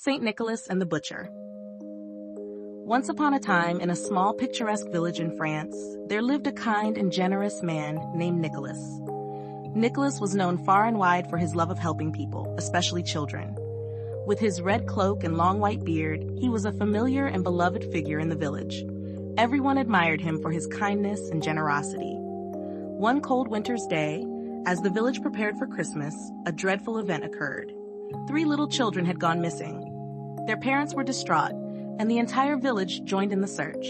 St. Nicholas and the Butcher. Once upon a time, in a small picturesque village in France, there lived a kind and generous man named Nicholas. Nicholas was known far and wide for his love of helping people, especially children. With his red cloak and long white beard, he was a familiar and beloved figure in the village. Everyone admired him for his kindness and generosity. One cold winter's day, as the village prepared for Christmas, a dreadful event occurred. 3 little children had gone missing. Their parents were distraught, and the entire village joined in the search.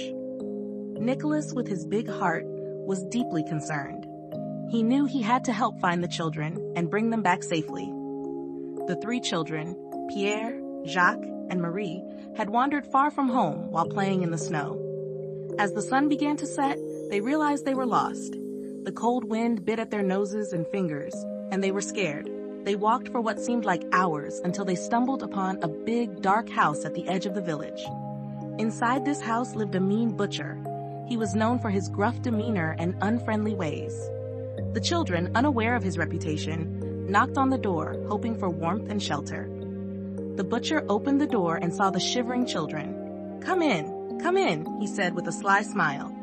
Nicholas, with his big heart, was deeply concerned. He knew he had to help find the children and bring them back safely. The 3 children, Pierre, Jacques, and Marie, had wandered far from home while playing in the snow. As the sun began to set, they realized they were lost. The cold wind bit at their noses and fingers, and they were scared. They walked for what seemed like hours until they stumbled upon a big, dark house at the edge of the village. Inside this house lived a mean butcher. He was known for his gruff demeanor and unfriendly ways. The children, unaware of his reputation, knocked on the door, hoping for warmth and shelter. The butcher opened the door and saw the shivering children. Come in, he said with a sly smile.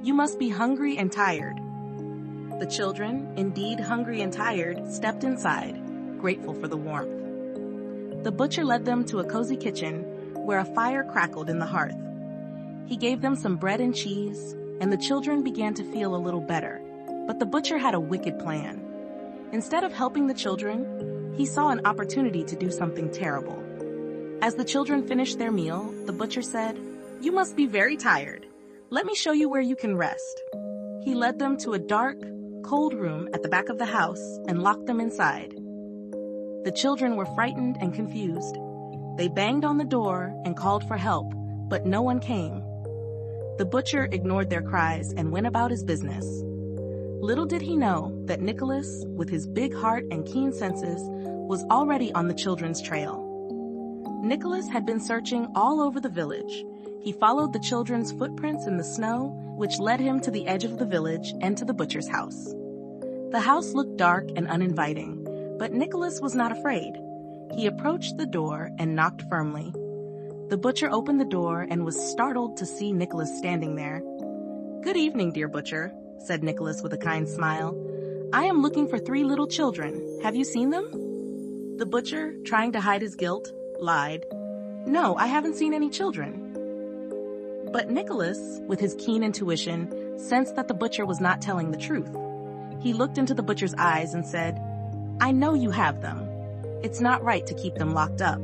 You must be hungry and tired." The children, indeed hungry and tired, stepped inside, grateful for the warmth. The butcher led them to a cozy kitchen where a fire crackled in the hearth. He gave them some bread and cheese, and the children began to feel a little better. But the butcher had a wicked plan. Instead of helping the children, he saw an opportunity to do something terrible. As the children finished their meal, the butcher said, "You must be very tired. Let me show you where you can rest." He led them to a dark, cold room at the back of the house and locked them inside. The children were frightened and confused. They banged on the door and called for help, but no one came. The butcher ignored their cries and went about his business. Little did he know that Nicholas, with his big heart and keen senses, was already on the children's trail. Nicholas had been searching all over the village. He followed the children's footprints in the snow, which led him to the edge of the village and to the butcher's house. The house looked dark and uninviting, but Nicholas was not afraid. He approached the door and knocked firmly. The butcher opened the door and was startled to see Nicholas standing there. "Good evening, dear butcher," said Nicholas with a kind smile. "I am looking for 3 little children. Have you seen them?" The butcher, trying to hide his guilt, lied. "No, I haven't seen any children." But Nicholas, with his keen intuition, sensed that the butcher was not telling the truth. He looked into the butcher's eyes and said, "I know you have them. It's not right to keep them locked up."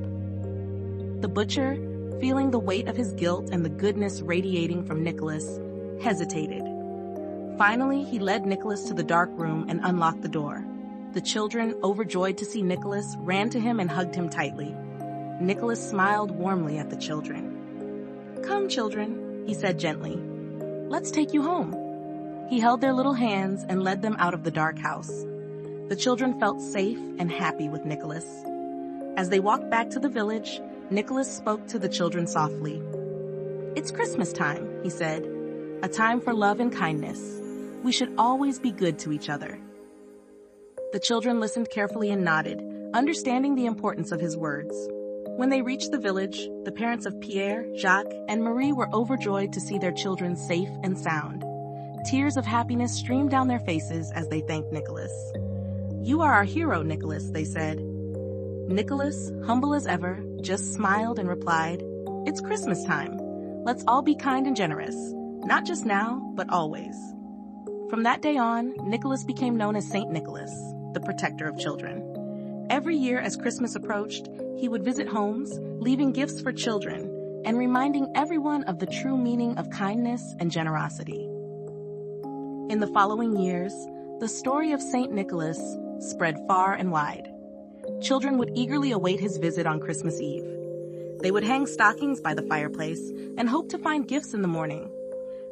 The butcher, feeling the weight of his guilt and the goodness radiating from Nicholas, hesitated. Finally, he led Nicholas to the dark room and unlocked the door. The children, overjoyed to see Nicholas, ran to him and hugged him tightly. Nicholas smiled warmly at the children. "Come, children," he said gently. "Let's take you home." He held their little hands and led them out of the dark house. The children felt safe and happy with Nicholas. As they walked back to the village, Nicholas spoke to the children softly. "It's Christmas time," he said, "a time for love and kindness. We should always be good to each other." The children listened carefully and nodded, understanding the importance of his words. When they reached the village, the parents of Pierre, Jacques, and Marie were overjoyed to see their children safe and sound. Tears of happiness streamed down their faces as they thanked Nicholas. "You are our hero, Nicholas," they said. Nicholas, humble as ever, just smiled and replied, "It's Christmas time. Let's all be kind and generous, not just now, but always." From that day on, Nicholas became known as St. Nicholas, the protector of children. Every year as Christmas approached, he would visit homes, leaving gifts for children, and reminding everyone of the true meaning of kindness and generosity. In the following years, the story of St. Nicholas spread far and wide. Children would eagerly await his visit on Christmas Eve. They would hang stockings by the fireplace and hope to find gifts in the morning.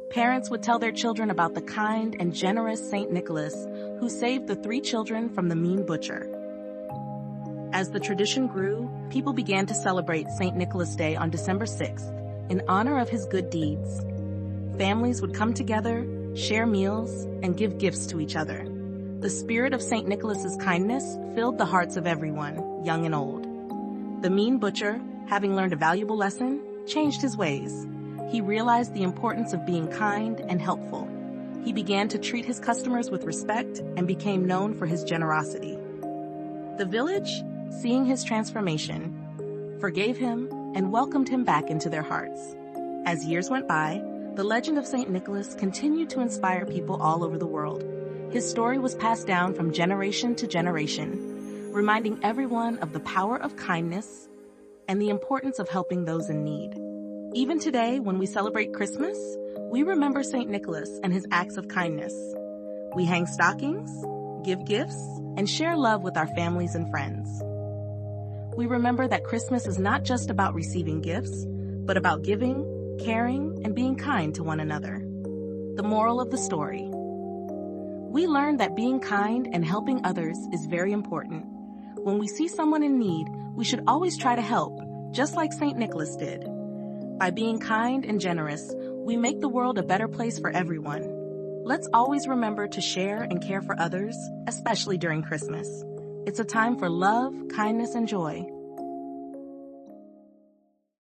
Parents would tell their children about the kind and generous St. Nicholas who saved the 3 children from the mean butcher. As the tradition grew, people began to celebrate St. Nicholas Day on December 6th in honor of his good deeds. Families would come together, share meals, and give gifts to each other. The spirit of St. Nicholas's kindness filled the hearts of everyone, young and old. The mean butcher, having learned a valuable lesson, changed his ways. He realized the importance of being kind and helpful. He began to treat his customers with respect and became known for his generosity. The village, seeing his transformation, forgave him and welcomed him back into their hearts. As years went by, the legend of St. Nicholas continued to inspire people all over the world. His story was passed down from generation to generation, reminding everyone of the power of kindness and the importance of helping those in need. Even today, when we celebrate Christmas, we remember St. Nicholas and his acts of kindness. We hang stockings, give gifts, and share love with our families and friends. We remember that Christmas is not just about receiving gifts, but about giving, caring, and being kind to one another. The moral of the story: we learn that being kind and helping others is very important. When we see someone in need, we should always try to help, just like St. Nicholas did. By being kind and generous, we make the world a better place for everyone. Let's always remember to share and care for others, especially during Christmas. It's a time for love, kindness, and joy.